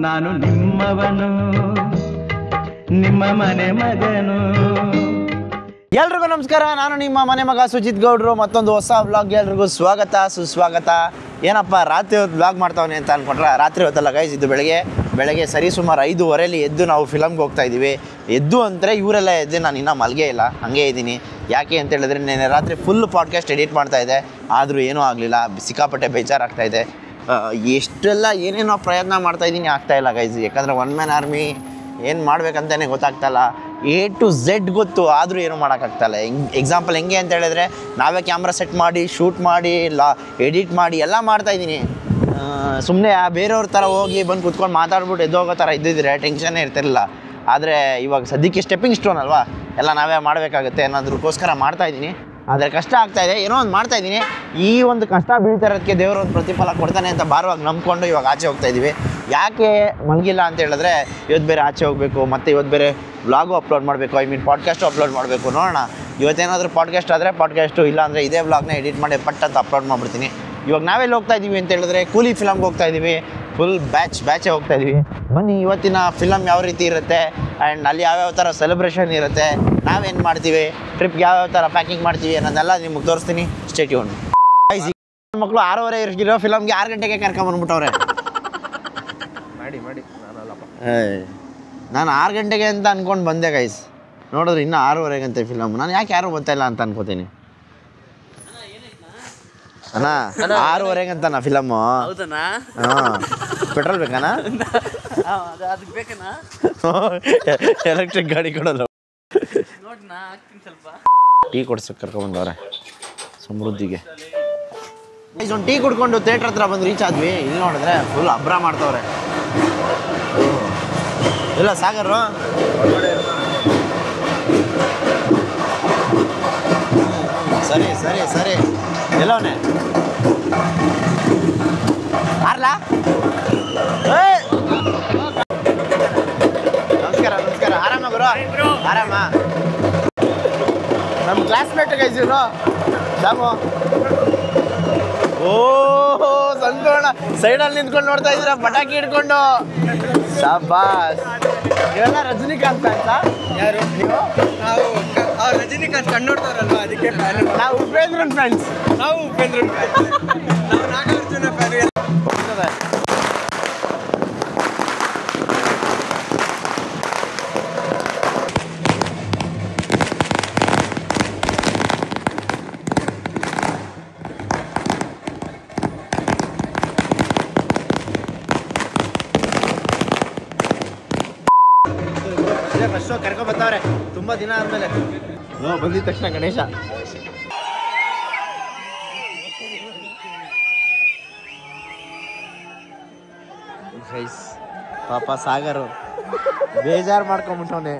ನಾನು ನಿಮ್ಮವನು, ನಿಮ್ಮ ಮನೆ ಮಗನು. ಎಲ್ರಿಗೂ ನಮಸ್ಕಾರ. ನಾನು ನಿಮ್ಮ ಮನೆ ಮಗ ಸುಜಿತ್ ಗೌಡ್ರು. ಮತ್ತೊಂದು ಹೊಸ ವ್ಲಾಗ್ ಎಲ್ರಿಗೂ ಸ್ವಾಗತ ಸುಸ್ವಾಗತ. ಏನಪ್ಪ ರಾತ್ರಿ ಹೊತ್ತು ವ್ಲಾಗ್ ಮಾಡ್ತಾವನೆ ಅಂತ ಅಂದ್ಕೊಂಡ್ರೆ, ರಾತ್ರಿ ಹೊತ್ತಲ್ಲ ಗೈಸ್, ಇದು ಬೆಳಗ್ಗೆ ಸರಿ ಸುಮಾರು 5:15 ಎದ್ದು ನಾವು ಫಿಲಮ್ಗೆ ಹೋಗ್ತಾ ಇದ್ದೀವಿ. ಎದ್ದು ಅಂದರೆ ಇವರೆಲ್ಲ ಎದ್ದು, ನಾನು ಇನ್ನೂ ಮಲ್ಗೇ ಇಲ್ಲ, ಹಾಗೇ ಇದ್ದೀನಿ. ಯಾಕೆ ಅಂತ ಹೇಳಿದ್ರೆ ನೆನ್ನೆ ರಾತ್ರಿ ಫುಲ್ ಪಾಡ್ಕಾಸ್ಟ್ ಎಡಿಟ್ ಮಾಡ್ತಾಯಿದ್ದೆ, ಆದರೂ ಏನೂ ಆಗಲಿಲ್ಲ. ಸಿಕ್ಕಾಪಟ್ಟೆ ಬೇಜಾರಾಗ್ತಾಯಿದೆ. ಎಷ್ಟೆಲ್ಲ ಏನೇನೋ ಪ್ರಯತ್ನ ಮಾಡ್ತಾಯಿದ್ದೀನಿ, ಆಗ್ತಾಯಿಲ್ಲ ಗೈಸ್. ಯಾಕಂದರೆ ಒನ್ ಮ್ಯಾನ್ ಆರ್ಮಿ ಏನು ಮಾಡ್ಬೇಕಂತಲೇ ಗೊತ್ತಾಗ್ತಾಯಿಲ್ಲ. A to Z ಗೊತ್ತು, ಆದರೂ ಏನೂ ಮಾಡೋಕ್ಕಾಗ್ತಾಯಿಲ್ಲ. ಎಕ್ಸಾಂಪಲ್ ಹೆಂಗೆ ಅಂತ ಹೇಳಿದ್ರೆ, ನಾವೇ ಕ್ಯಾಮ್ರಾ ಸೆಟ್ ಮಾಡಿ ಶೂಟ್ ಮಾಡಿ ಎಡಿಟ್ ಮಾಡಿ ಎಲ್ಲ ಮಾಡ್ತಾಯಿದ್ದೀನಿ. ಸುಮ್ಮನೆ ಬೇರೆಯವ್ರ ಥರ ಹೋಗಿ ಬಂದು ಕುತ್ಕೊಂಡು ಮಾತಾಡ್ಬಿಟ್ಟು ಎದ್ದೋಗೋ ಥರ ಇದ್ದಿದ್ರೆ ಟೆನ್ಷನ್ನೇ ಇರ್ತಿರಲಿಲ್ಲ. ಆದರೆ ಇವಾಗ ಸದ್ಯಕ್ಕೆ ಸ್ಟೆಪ್ಪಿಂಗ್ ಸ್ಟೋನ್ ಅಲ್ವಾ, ಎಲ್ಲ ನಾವೇ ಮಾಡಬೇಕಾಗುತ್ತೆ ಅನ್ನೋದಕ್ಕೋಸ್ಕರ ಮಾಡ್ತಾಯಿದ್ದೀನಿ. ಆದರೆ ಕಷ್ಟ ಆಗ್ತಾಯಿದೆ, ಏನೋ ಒಂದು ಮಾಡ್ತಾಯಿದ್ದೀನಿ. ಈ ಒಂದು ಕಷ್ಟ ಬೀಳ್ತಾ ಇರೋದಕ್ಕೆ ದೇವರು ಒಂದು ಪ್ರತಿಫಲ ಕೊಡ್ತಾನೆ ಅಂತ ಭಾರವಾಗಿ ನಂಬ್ಕೊಂಡು ಇವಾಗ ಆಚೆ ಹೋಗ್ತಾಯಿದ್ದೀವಿ. ಯಾಕೆ ಮಲಗಿಲ್ಲ ಅಂತ ಹೇಳಿದ್ರೆ, ಇವತ್ತು ಬೇರೆ ಆಚೆ ಹೋಗಬೇಕು, ಮತ್ತು ಇವತ್ತು ಬೇರೆ ವ್ಲಾಗು ಅಪ್ಲೋಡ್ ಮಾಡಬೇಕು, ಪಾಡ್ಕಾಸ್ಟು ಅಪ್ಲೋಡ್ ಮಾಡಬೇಕು. ನೋಡೋಣ, ಇವತ್ತೇನಾದರೂ ಪಾಡ್ಕಾಸ್ಟ್ ಆದರೆ ಪಾಡ್ಕಾಸ್ಟು, ಇಲ್ಲ ಅಂದರೆ ಇದೇ ವ್ಲಾಗ್ನ ಎಡಿಟ್ ಮಾಡಿ ಪಟ್ ಅಂತ ಅಪ್ಲೋಡ್ ಮಾಡಿಬಿಡ್ತೀನಿ. ಇವಾಗ ನಾವೆಲ್ಲ ಹೋಗ್ತಾ ಇದ್ದೀವಿ ಅಂತ ಹೇಳಿದ್ರೆ, ಕೂಲಿ ಫಿಲಮ್ಗೆ ಹೋಗ್ತಾ ಇದ್ದೀವಿ. ಫುಲ್ ಬ್ಯಾಚೇ ಹೋಗ್ತಾ ಇದ್ದೀವಿ. ಬನ್ನಿ, ಇವತ್ತಿನ ಫಿಲಮ್ ಯಾವ ರೀತಿ ಇರುತ್ತೆ ಆ್ಯಂಡ್ ಅಲ್ಲಿ ಯಾವ್ಯಾವ ಥರ ಸೆಲೆಬ್ರೇಷನ್ ಇರುತ್ತೆ, ನಾವೇನು ಮಾಡ್ತೀವಿ, ಟ್ರಿಪ್ಗೆ ಯಾವ್ಯಾವ ಥರ ಪ್ಯಾಕಿಂಗ್ ಮಾಡ್ತೀವಿ ಅನ್ನೋದೆಲ್ಲ ನಿಮಗೆ ತೋರಿಸ್ತೀನಿ. Stay tune. ಮಕ್ಕಳು 6:30 ಇರೋ ಫಿಲಮ್ಗೆ 6 ಗಂಟೆಗೆ ಕರ್ಕೊಂಬಂದ್ಬಿಟ್ಟವ್ರೆ. ನಾನು 6 ಗಂಟೆಗೆ ಅಂತ ಅಂದ್ಕೊಂಡು ಬಂದೆ ಗೈಸ್. ನೋಡಿದ್ರೆ ಇನ್ನೂ 6:30 ಫಿಲಮ್. ನಾನು ಯಾಕೆ ಯಾರೂ ಗೊತ್ತಾಯಿಲ್ಲ ಅಂತ ಅನ್ಕೋತೀನಿ. ಅಣ್ಣ 6:30 ಅಂತಣ್ಣ ಫಿಲಮ್ಮು. ಹಾಂ, ಪೆಟ್ರೋಲ್ ಬೇಕಣ್ಣ? ಎಲೆಕ್ಟ್ರಿಕ್ ಗಾಡಿ ಕೊಡೋಲ್ಲ. ಟೀ ಕೊಡ್ಸಕ್ಕೆ ಕರ್ಕೊಂಬಂದವ್ರೆ ಸಮೃದ್ಧಿಗೆ. ಒಂದು ಟೀ ಕುಡ್ಕೊಂಡು ಥಿಯೇಟ್ರ್ ಹತ್ರ ಬಂದು ರೀಚ್ ಆದ್ವಿ. ಇಲ್ಲಿ ನೋಡಿದ್ರೆ ಫುಲ್ ಅಬ್ರ ಮಾಡ್ತವ್ರೆ. ಇಲ್ಲ ಸಾಗರು ಸರಿ ಸರಿ ಸರಿ ಎಲ್ಲವನೇ ಆರ್ಲಾ. ನಮಸ್ಕಾರ ನಮಸ್ಕಾರ. ಆರಾಮ ಗುರು? ಆರಾಮ. ನಮ್ಮ ಕ್ಲಾಸ್ಮೇಟ್ ಗೈಸಿರು ಸಾಮು. ಓಹೋ ಸಂತೋಣ, ಸೈಡಲ್ಲಿ ನಿಂತ್ಕೊಂಡು ನೋಡ್ತಾ ಇದ್ದೀರಾ ಪಟಾಕಿ ಹಿಡ್ಕೊಂಡು. ಶಾಬಾಸ್. ಇವೆಲ್ಲ ರಜನಿಕಾಂತ್ ಅಂತ. ಯಾರು ನೀವು? ನಾವು ರಜನಿಕಾಂತ್ ಕಣ್ಣು ನೋಡ್ತಾರಲ್ವ, ಅದಕ್ಕೆ ನಾವು ಉಪೇಂದ್ರನ್ ಫ್ಯಾನ್ಸ್. ನಾವು ಉಪೇಂದ್ರನ್ ಫ್ಯಾನ್ಸ್. ನಾವು ನಾಗಾರ್ಜುನ ಫ್ಯಾನ್. ಫಸ್ಟ್ ಕರ್ಕೊಂಡು ಬರ್ತಾವ್ರೆ ತುಂಬ ದಿನ ಆದಮೇಲೆ. ಬಂದಿದ ತಕ್ಷಣ ಗಣೇಶ. ಪಾಪ ಸಾಗರು ಬೇಜಾರು ಮಾಡ್ಕೊಂಬಿಟ್ಟವನೆ.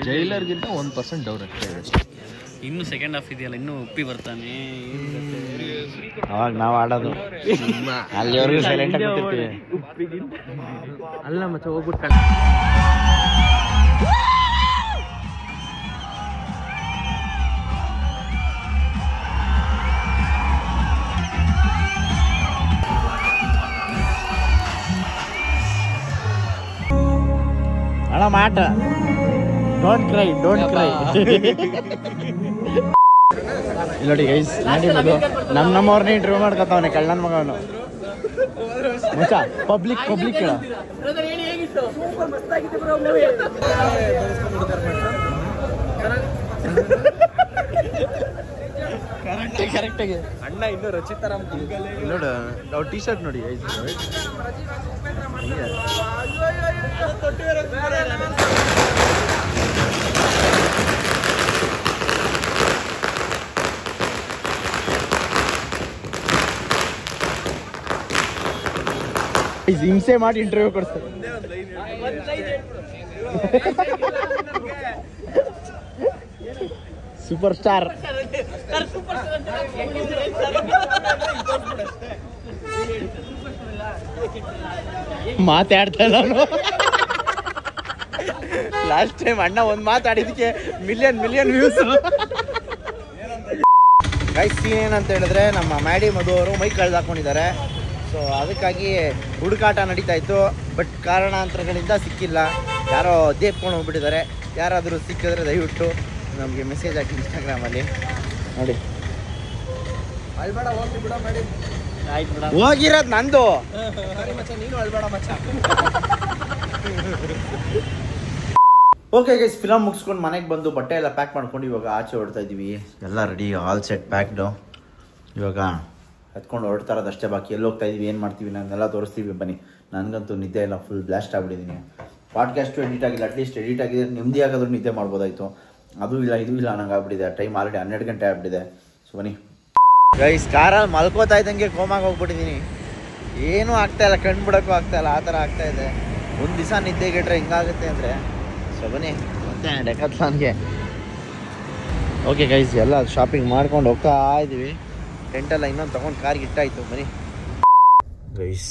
ಜೈಲರ್ಗಿಂತ 1% ಡೌನ್ ಆಗ್ತದೆ. ಇನ್ನು ಸೆಕೆಂಡ್ ಹಾಫ್ ಇದೆಯಲ್ಲ, ಇನ್ನೂ ಉಪ್ಪಿ ಬರ್ತಾನೆ. ಅವಾಗ ನಾವು ಆಡೋದು ಅಲ್ಲಿವರೆಗೂ ಸೈಲೆಂಟ್ ಆಗಿರ್ತೀವಿ. ಅಲ್ಲ ಮತ್ತೆ ಹೋಗ್ಬಿಟ್ಟು ಅಣ್ಣ ಮಾಟ ಡೋಂಟ್ ಕ್ರೈ ನೋಡಿ ಗೈಸ್ ಮಾಡಿರೋದು ನಮ್ಮವ್ರನ್ನೇ ಇಂಟರ್ವ್ಯೂ ಮಾಡ್ಕೊತಾವನೆ ಕಳ್ಳನ ಮಗವನು ಮಚ್ಚ ಪಬ್ಲಿಕ್ ಕೇಳ ಕರೆಕ್ಟಾಗಿ ಅಣ್ಣ ಇನ್ನು ರಚಿತಾರಾಮ್ ನೋಡು ನಾವು ಟೀ ಶರ್ಟ್ ನೋಡಿ ಗೈಸ್ ಹಿಂಸೆ ಮಾಡಿ ಇಂಟರ್ವ್ಯೂ ಕೊಡ್ತಾರೆ ಸೂಪರ್ ಸ್ಟಾರ್ ಮಾತಾಡ್ತಾ ಇಲ್ಲ ಲಾಸ್ಟ್ ಟೈಮ್ ಅಣ್ಣ ಒಂದು ಮಾತಾಡಿದಕ್ಕೆ ಮಿಲಿಯನ್ ವ್ಯೂಸ್ ಗೈಸ್ ಸೀನ್ ಏನಂತ ಹೇಳಿದ್ರೆ ನಮ್ಮ ಮ್ಯಾಡಿ ಮಧು ಅವರು ಮೈಕ್ ಕಳೆದಾಕೊಂಡಿದ್ದಾರೆ. ಸೊ ಅದಕ್ಕಾಗಿ ಹುಡುಕಾಟ ನಡೀತಾ ಇತ್ತು. ಬಟ್ ಕಾರಣಾಂತರಗಳಿಂದ ಸಿಕ್ಕಿಲ್ಲ. ಯಾರೋ ದೇಪ್ಕೊಂಡು ಹೋಗ್ಬಿಟ್ಟಿದ್ದಾರೆ. ಯಾರಾದರೂ ಸಿಕ್ಕಿದ್ರೆ ದಯವಿಟ್ಟು ನಮಗೆ ಮೆಸೇಜ್ ಹಾಕಿ ಇನ್ಸ್ಟಾಗ್ರಾಮಲ್ಲಿ ನೋಡಿ. ಹೋಗಿರೋದು ನಂದು. ಓಕೆ ಗೈಸ್, ಫಿಲಮ್ ಮುಗಿಸ್ಕೊಂಡು ಮನೆಗೆ ಬಂದು ಬಟ್ಟೆ ಎಲ್ಲ ಪ್ಯಾಕ್ ಮಾಡ್ಕೊಂಡು ಇವಾಗ ಆಚೆ ಹೊಡ್ತಾ ಇದ್ದೀವಿ. ಎಲ್ಲ ರೆಡಿ, ಆಲ್ ಸೆಟ್ ಪ್ಯಾಕ್ಡು. ಇವಾಗ ಹತ್ಕೊಂಡು ಹೊರಡ್ತಾ ಇರೋದು ಅಷ್ಟೇ ಬಾಕಿ. ಎಲ್ಲಿ ಹೋಗ್ತಾ ಇದೀವಿ, ಏನು ಮಾಡ್ತೀವಿ, ನಾನೆಲ್ಲ ತೋರಿಸ್ತೀವಿ ಬನ್ನಿ. ನನಗಂತೂ ನಿದ್ದೆ ಇಲ್ಲ, ಫುಲ್ ಬ್ಲಾಸ್ಟ್ ಆಗಿಬಿಟ್ಟಿದ್ದೀನಿ. ಪಾಡ್ಕಾಸ್ಟು ಎಡಿಟ್ ಆಗಿಲ್ಲ, ಅಟ್ಲೀಸ್ಟ್ ಎಡಿಟ್ ಆಗಿದೆ ನೆಮ್ಮದಿ ಆಗೋದ್ರೂ ನಿದ್ದೆ ಮಾಡ್ಬೋದಾಯಿತು. ಅದು ಇಲ್ಲ ಇದು ಇಲ್ಲ ನಂಗೆ ಆಗ್ಬಿಟ್ಟಿದೆ. ಟೈಮ್ ಆಲ್ರೆಡಿ 12 ಗಂಟೆ ಆಗ್ಬಿಟ್ಟಿದೆ. ಸೊ ಬನ್ನಿ ಗೈಸ್, ಕಾರಲ್ಲಿ ಮಲ್ಕೋತಾ ಇದ್ದಂಗೆ ಕೋಮಾಗಿ ಹೋಗ್ಬಿಟ್ಟಿದ್ದೀನಿ. ಏನೂ ಆಗ್ತಾಯಿಲ್ಲ, ಕಣ್ಣು ಬಿಡೋಕ್ಕೂ ಆಗ್ತಾಯಿಲ್ಲ, ಆ ಥರ ಆಗ್ತಾಯಿದೆ. ಒಂದು ದಿವಸ ನಿದ್ದೆಗೆಟ್ರೆ ಹಿಂಗಾಗುತ್ತೆ ಅಂದರೆ. ಸೊ ಬನ್ನಿ ಮತ್ತೆ ಡೆಕಾಥ್ಲಾನ್ಗೆ. ಓಕೆ ಗೈಸ್, ಎಲ್ಲ ಶಾಪಿಂಗ್ ಮಾಡ್ಕೊಂಡು ಹೋಗ್ತಾ ಇದ್ದೀವಿ. ಟೆಂಟೆಲ್ಲ ಇನ್ನೊಂದು ತೊಗೊಂಡು ಕಾರ್ಗೆ ಇಟ್ಟಾಯಿತು. ಬನ್ನಿ ಗೈಸ್,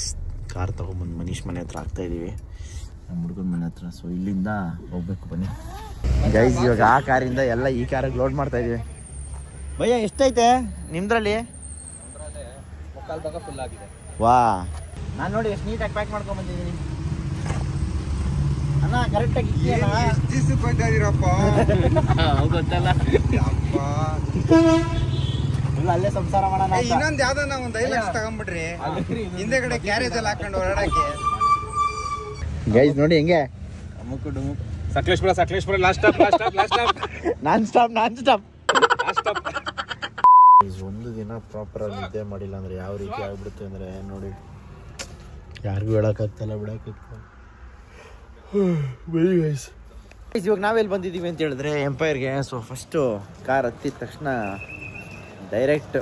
ಕಾರ್ ತೊಗೊಂಬಂದು ಮನೀಶ್ ಮನೆ ಹತ್ರ ಆಗ್ತಾಯಿದ್ದೀವಿ, ನಮ್ಮ ಹುಡುಗನ ಮನೆ ಹತ್ರ. ಸೊ ಇಲ್ಲಿಂದ ಹೋಗ್ಬೇಕು ಬನ್ನಿ ಗೈಸ್. ಇವಾಗ ಆ ಕಾರಿಂದ ಎಲ್ಲ ಈ ಕಾರಿಗೆ ಲೋಡ್ ಮಾಡ್ತಾಯಿದ್ದೀವಿ. ಭಯ್ಯ ಎಷ್ಟೈತೆ ನಿಮ್ದ್ರಲ್ಲಿ? ಮುಕ್ಕಾಲು ಭಾಗ ಫುಲ್ ಆಗಿದೆ. ವಾ, ನಾನು ನೋಡಿ ಎಷ್ಟು ನೀಟಾಗಿ ಪ್ಯಾಕ್ ಮಾಡ್ಕೊಂಡ್ಬಂದಿದ್ದೀನಿ ಅಣ್ಣ. ಕರೆಕ್ಟಾಗಿ ಗೊತ್ತಲ್ಲ, ಇಲ್ಲ ಅಲ್ಲೇ ಸಂಸಾರ ಮಾಡೋಣ. ಇನ್ನೊಂದು ಯಾವ್ದನ್ನ ಒಂದು 5 ಲಕ್ಷ ತಗೊಂಡ್ಬಿಟ್ರಿ, ಹಿಂದೆಗಡೆ ಕ್ಯಾರೇಜ್ ಅಲ್ಲಿ ಹಾಕೊಂಡು ಹೊರಡಕ್ಕೆ. ಗೈಸ್ ನೋಡಿ ಹೆಂಗೆ Sakleshpur last stop non stop. ಒಂದು ದಿನ ಪ್ರಾಪರಾಗಿ ನಿದ್ದೆ ಮಾಡಿಲ್ಲ ಅಂದರೆ ಯಾವ ರೀತಿ ಆಗ್ಬಿಡುತ್ತೆ ಅಂದರೆ ನೋಡಿ, ಯಾರಿಗೂ ಹೇಳೋಕ್ಕಾಗ್ತಲ್ಲ, ಬಿಡೋಕ್ಕಾಗ್ತಲ್ಲ. ಬರೀ ಗೈಸ್, ಇವಾಗ ನಾವೆಲ್ಲಿ ಬಂದಿದ್ದೀವಿ ಅಂತ ಹೇಳಿದ್ರೆ ಎಂಪೈರ್ಗೆ. ಸೊ ಫಸ್ಟು ಕಾರ್ ಹತ್ತಿದ ತಕ್ಷಣ ಡೈರೆಕ್ಟ್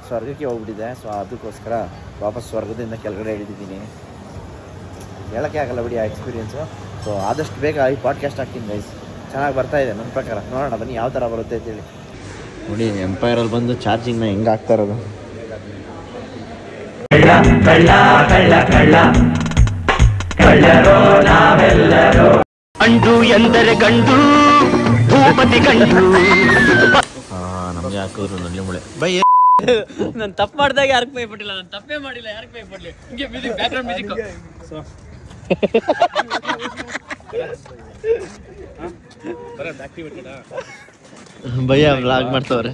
ಸ್ವರ್ಗಕ್ಕೆ ಹೋಗ್ಬಿಟ್ಟಿದೆ. ಸೊ ಅದಕ್ಕೋಸ್ಕರ ವಾಪಸ್ ಸ್ವರ್ಗದಿಂದ ಕೆಳಗಡೆ ಇಳಿದಿದ್ದೀನಿ. ಹೇಳೋಕ್ಕೆ ಆಗಲ್ಲ ಬಿಡಿ ಆ ಎಕ್ಸ್ಪೀರಿಯೆನ್ಸು. ಸೊ ಆದಷ್ಟು ಬೇಗ ಈ ಪಾಡ್ಕಾಸ್ಟ್ ಹಾಕ್ತೀನಿ ಗೈಸ್. ಚೆನ್ನಾಗಿ ಬರ್ತಾಯಿದೆ ನನ್ನ ಪ್ರಕಾರ. ನೋಡೋಣ ಬನ್ನಿ ಯಾವ ಥರ ಬರುತ್ತೆ ಅಂತೇಳಿ. ನೋಡಿ ಎಂಪೈರಲ್ಲಿ ಬಂದು ಚಾರ್ಜಿಂಗ್ನ ಹೆಂಗೆ ಆಗ್ತಾ ಇರೋದು. ಗಂಡು ಎಂದರೆ ಗಂಡು, ಭೂಪತಿ ಗಂಡು. ನಮಗೆ ಹಾಕಿದ್ರು ನಲ್ಲಿ ಮುಳೆ. ಬೈ ನಾನು ತಪ್ಪು ಮಾಡಿದಾಗ ಯಾರಿಗೆ ಪೇ ಪಟ್ಟಿಲ್ಲ, ನಾನು ತಪ್ಪೇ ಮಾಡಿಲ್ಲ, ಯಾರಿಗೆ ಪೇ ಪಡ್ಲಿ. ಹಿಂಗೆ ಮ್ಯೂಸಿಕ್, ಬ್ಯಾಕ್ಗ್ರೌಂಡ್ ಮ್ಯೂಸಿಕ್. ಭಯ್ಯ ವ್ಲಾಗ್ ಮಾಡ್ತವ್ರೆ.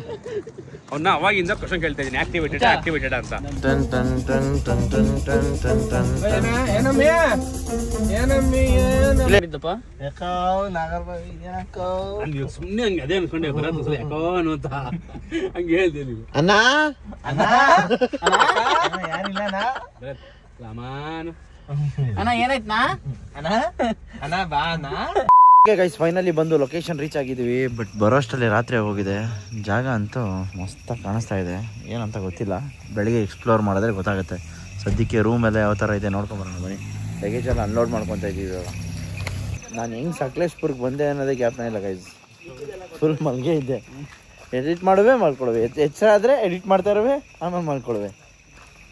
ಅವನ್ನ ಅವಾಗಿಂದ ಕ್ವಶನ್ ಕೇಳ್ತಾ ಇದ್ದೀನಿ, ಆಕ್ಟಿವೇಟೆಡ್ ಅಂತ. ಟನ್ ಟನ್ ಟನ್ ಟನ್ ಟನ್ ಟನ್ ಟನ್ ಟನ್ ಇದ್ದಪ್ಪ ಸುಮ್ಮನೆ ಹಂಗೆ ಅದೇ ಅನ್ಕೊಂಡೆ, ಬರೋದು ಯಾಕೋ ಅನ್ನೋತ ಹಂಗೆ ಹೇಳ್ದೆ ನೀವು. ಅಣ್ಣ ರಾಮಾನು ಅಣ್ಣ ಏನಾಯ್ತನಾ ಗೈಸ್, ಫೈನಲಿ ಬಂದು ಲೊಕೇಶನ್ ರೀಚ್ ಆಗಿದ್ದೀವಿ. ಬಟ್ ಬರೋಷ್ಟರಲ್ಲಿ ರಾತ್ರಿ ಹೋಗಿದೆ. ಜಾಗ ಅಂತೂ ಮಸ್ತಾಗಿ ಕಾಣಿಸ್ತಾ ಇದೆ. ಏನಂತ ಗೊತ್ತಿಲ್ಲ, ಬೆಳಿಗ್ಗೆ ಎಕ್ಸ್ಪ್ಲೋರ್ ಮಾಡಿದ್ರೆ ಗೊತ್ತಾಗುತ್ತೆ. ಸದ್ಯಕ್ಕೆ ರೂಮೆಲ್ಲ ಯಾವ ಥರ ಇದೆ ನೋಡ್ಕೊಂಬರೋಣ ಬನ್ನಿ. ಲಗೇಜೆಲ್ಲ ಅನ್ಲೋಡ್ ಮಾಡ್ಕೊತಾ ಇದ್ದೀವಿ ಇವಾಗ. ನಾನು ಹೆಂಗೆ ಸಕಲೇಶ್ಪುರ್ಗೆ ಬಂದೆ ಅನ್ನೋದೇ ಗ್ಯಾಪ್ನ ಇಲ್ಲ ಗೈಸ್. ಫುಲ್ ಮಲ್ಗೆ ಇದ್ದೆ. ಎಡಿಟ್ ಮಾಡುವೆ ಮಾಡ್ಕೊಳ್ವೆ, ಎಚ್ಚರ ಆದರೆ ಎಡಿಟ್ ಮಾಡ್ತಾ ಇರುವೆ, ಆಮೇಲೆ ಮಾಡ್ಕೊಳ್ವೆ.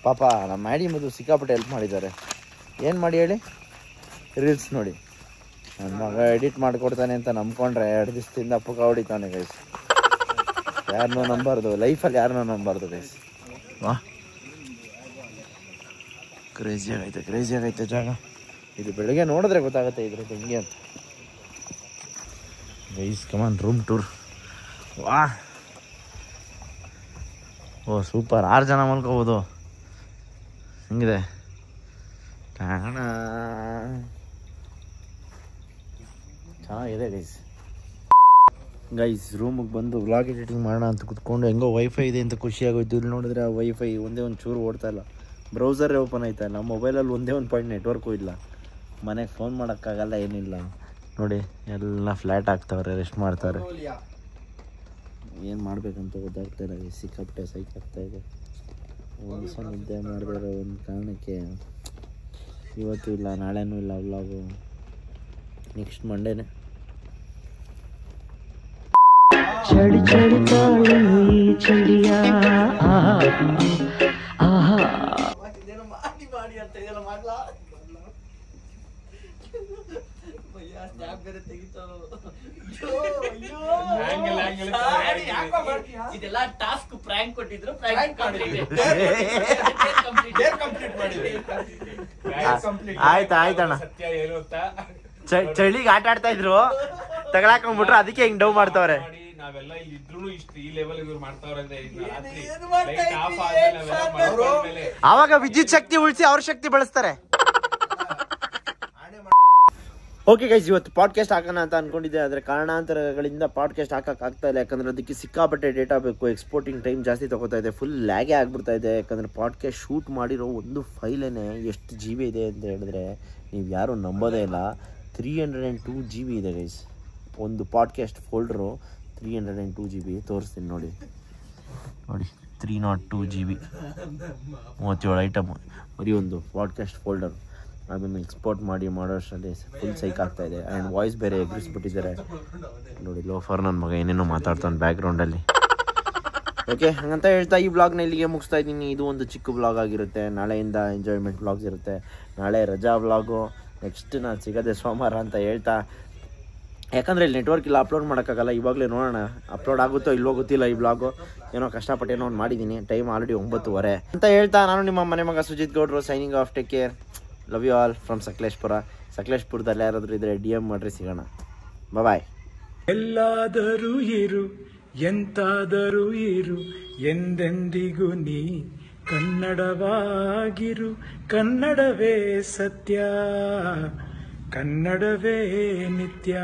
ಪಾಪ ನಮ್ಮ ಮ್ಯಾಡಿ ಮಧು ಸಿಕ್ಕಾಪಟ್ಟೆ ಹೆಲ್ಪ್ ಮಾಡಿದ್ದಾರೆ. ಏನು ಮಾಡಿ ಹೇಳಿ, ರೀಲ್ಸ್ ನೋಡಿ. ನನ್ನ ಮಗ ಎಡಿಟ್ ಮಾಡಿಕೊಡ್ತಾನೆ ಅಂತ ನಂಬ್ಕೊಂಡ್ರೆ 2 ದಿವಸದಿಂದ ಪುಕ ಹೊಡಿತಾನೆ ಗೈಸ್. ಯಾರನ್ನೂ ನಂಬಾರ್ದು ಲೈಫಲ್ಲಿ, ಯಾರನ್ನೂ ನಂಬಾರ್ದು ಗೈಸ್. ವಾ, ಕ್ರೇಜಿ ಆಗೈತೆ ಜಾಗ. ಇದು ಬೆಳಗ್ಗೆ ನೋಡಿದ್ರೆ ಗೊತ್ತಾಗುತ್ತೆ ಇದ್ರದ್ದು ಹೆಂಗೆ ಅಂತ ಗೈಸ್. ಕಮಾನ್ ರೂಮ್ ಟೂರ್. ವಾ, ಓ ಸೂಪರ್, 6 ಜನ ಮಲ್ಕೋಬೋದು. ಹೆಂಗಿದೆ ಕಾಣ, ಚೆನ್ನಾಗಿದೆ ಗೈಸ್. ರೂಮಿಗೆ ಬಂದು ವ್ಲಾಗ್ ಎಡಿಟಿಂಗ್ ಮಾಡೋಣ ಅಂತ ಕುತ್ಕೊಂಡು ಹೆಂಗೋ ವೈಫೈ ಇದೆ ಅಂತ ಖುಷಿಯಾಗೋಯ್ತು. ಇಲ್ಲಿ ನೋಡಿದ್ರೆ ಆ ವೈಫೈ ಒಂದೇ ಒಂದು ಚೂರು ಓಡ್ತಾ ಇಲ್ಲ, ಬ್ರೌಸರೇ ಓಪನ್ ಆಯ್ತಾ ಇಲ್ಲ. ಮೊಬೈಲಲ್ಲಿ ಒಂದೇ ಒಂದು ಪಾಯಿಂಟ್ ನೆಟ್ವರ್ಕು ಇಲ್ಲ, ಮನೆಗೆ ಫೋನ್ ಮಾಡೋಕ್ಕಾಗಲ್ಲ, ಏನಿಲ್ಲ. ನೋಡಿ ಎಲ್ಲ ಫ್ಲ್ಯಾಟ್ ಆಗ್ತಾವ್ರೆ, ರೆಸ್ಟ್ ಮಾಡ್ತಾರೆ. ಏನು ಮಾಡಬೇಕಂತ ಗೊತ್ತಾಗ್ತಾಯಿಲ್ಲ, ಸಿಕ್ಕಾಪಟ್ಟೆ ಸೈಕ್ ಆಗ್ತಾಯಿದೆ. ಒಂದು ದಿವಸ ನಿದ್ದೆ ಮಾಡಿದ್ರೆ ಒಂದು ಕಾರಣಕ್ಕೆ ಇವತ್ತು ಇಲ್ಲ, ನಾಳೆನೂ ಇಲ್ಲ ವ್ಲಾಗು. ನೆಕ್ಸ್ಟ್ ಮಂಡೇನೆ. ಚಳಿ ಚಳಿ ತಾಳಿ ಚಳಿಯ ಆಹಾ ಮಾಡಿ ಅಂತ ಇದೆಲ್ಲ ಮಾಡ್ಲಾ ಇದೆಲ್ಲ ಟಾಸ್ಕ್ ಪ್ರಾಂಕ್ ಕೊಟ್ಟಿದ್ರು, ಆಯ್ತಣ್ಣ. ಚಳಿಗೆ ಆಟ ಆಡ್ತಾ ಇದ್ರು, ತಗೊಳಕೊಂಡ್ಬಿಟ್ರು, ಅದಕ್ಕೆ ಹಿಂಗ್ ಡೌ ಮಾಡ್ತಾವ್ರೆ. ನಾವೆಲ್ಲ ಇದ್ರು ಇಷ್ಟು ಈ ಲೆವೆಲ್ ಇವ್ರು ಮಾಡ್ತಾವ್ರೆ. ಆವಾಗ ವಿದ್ಯುತ್ ಶಕ್ತಿ ಉಳಿಸಿ ಅವ್ರ ಶಕ್ತಿ ಬಳಸ್ತಾರೆ. ಓಕೆ ಗೈಸ್, ಇವತ್ತು ಪಾಡ್ಕಾಸ್ಟ್ ಹಾಕೋಣ ಅಂತ ಅನ್ಕೊಂಡಿದ್ದೆ, ಆದರೆ ಕಾರಣಾಂತರಗಳಿಂದ ಪಾಡ್ಕಾಸ್ಟ್ ಹಾಕಕ್ಕಾಗ್ತಾ ಇಲ್ಲ. ಯಾಕಂದರೆ ಅದಕ್ಕೆ ಸಿಕ್ಕಾಪಟ್ಟೆ ಡೇಟಾ ಬೇಕು, ಎಕ್ಸ್ಪೋರ್ಟಿಂಗ್ ಟೈಮ್ ಜಾಸ್ತಿ ತೊಗೋತಾ ಇದೆ, ಫುಲ್ ಲ್ಯಾಗೇ ಆಗ್ಬಿಡ್ತಾ ಇದೆ. ಯಾಕಂದರೆ ಪಾಡ್ಕಾಸ್ಟ್ ಶೂಟ್ ಮಾಡಿರೋ ಒಂದು ಫೈಲೇನೆ ಎಷ್ಟು GB ಇದೆ ಅಂತ ಹೇಳಿದ್ರೆ ನೀವು ಯಾರೂ ನಂಬೋದೇ ಇಲ್ಲ. 302 GB ಇದೆ ಗೈಸ್. ಒಂದು ಪಾಡ್ಕಾಸ್ಟ್ ಫೋಲ್ಡ್ರು 302 GB. ತೋರಿಸ್ತೀನಿ ನೋಡಿ 302 GB, 37 ಐಟಮ್, ಬರೀ ಒಂದು ಪಾಡ್ಕಾಸ್ಟ್ ಫೋಲ್ಡರ್. ಅದನ್ನು ಎಕ್ಸ್ಪೋರ್ಟ್ ಮಾಡೋ ಅಷ್ಟರಲ್ಲಿ ಫುಲ್ ಸೈಕ್ ಆಗ್ತಾಯಿದೆ. ಆ್ಯಂಡ್ ವಾಯ್ಸ್ ಬೇರೆ ಎಗ್ರಿಸ್ಬಿಟ್ಟಿದ್ದಾರೆ ನೋಡಿ. ಲೋಫರ್ ನನ್ನ ಮಗ ಏನೇನೋ ಮಾತಾಡ್ತಾನೆ ಬ್ಯಾಕ್ಗ್ರೌಂಡಲ್ಲಿ. ಓಕೆ, ಹಾಗಂತ ಹೇಳ್ತಾ ಈ ವ್ಲಾಗ್ನ ಇಲ್ಲಿಗೆ ಮುಗಿಸ್ತಾ ಇದ್ದೀನಿ. ಇದು ಒಂದು ಚಿಕ್ಕ ವ್ಲಾಗ್ ಆಗಿರುತ್ತೆ. ನಾಳೆಯಿಂದ ಎಂಜಾಯ್ಮೆಂಟ್ ವ್ಲಾಗ್ಸ್ ಇರುತ್ತೆ. ನಾಳೆ ರಜಾ ವ್ಲಾಗು, ನೆಕ್ಸ್ಟ್ ನಾನು ಸಿಗೋದೆ ಸೋಮವಾರ ಅಂತ ಹೇಳ್ತಾ, ಯಾಕಂದರೆ ಇಲ್ಲಿ ನೆಟ್ವರ್ಕ್ ಇಲ್ಲ, ಅಪ್ಲೋಡ್ ಮಾಡೋಕ್ಕಾಗಲ್ಲ. ಇವಾಗಲೇ ನೋಡೋಣ ಅಪ್ಲೋಡ್ ಆಗುತ್ತೋ ಇಲ್ವೋ ಗೊತ್ತಿಲ್ಲ. ಈ ವ್ಲಾಗು ಏನೋ ಕಷ್ಟಪಟ್ಟೇನೋ ಒಂದು ಮಾಡಿದ್ದೀನಿ. ಟೈಮ್ ಆಲ್ರೆಡಿ 9:30 ಅಂತ ಹೇಳ್ತಾ ನಾನು ನಿಮ್ಮ ಮನೆ ಮಗ ಸುಜಿತ್ ಗೌಡ್ರು signing off. Take care, love you all from Sakleshpur. ಸಕಲೇಶ್ಪುರದಲ್ಲಿ ಯಾರಾದರೂ ಇದ್ದರೆ DM ಮಾಡಿರಿ, ಸಿಗೋಣ. ಬಾಯ್. ಎಲ್ಲಾದರೂ ಇರು, ಎಂತಾದರೂ ಇರು, ಎಂದೆಂದಿಗೂ ನೀ ಕನ್ನಡವಾಗಿರು. ಕನ್ನಡವೇ ಸತ್ಯ, ಕನ್ನಡವೇ ನಿತ್ಯ.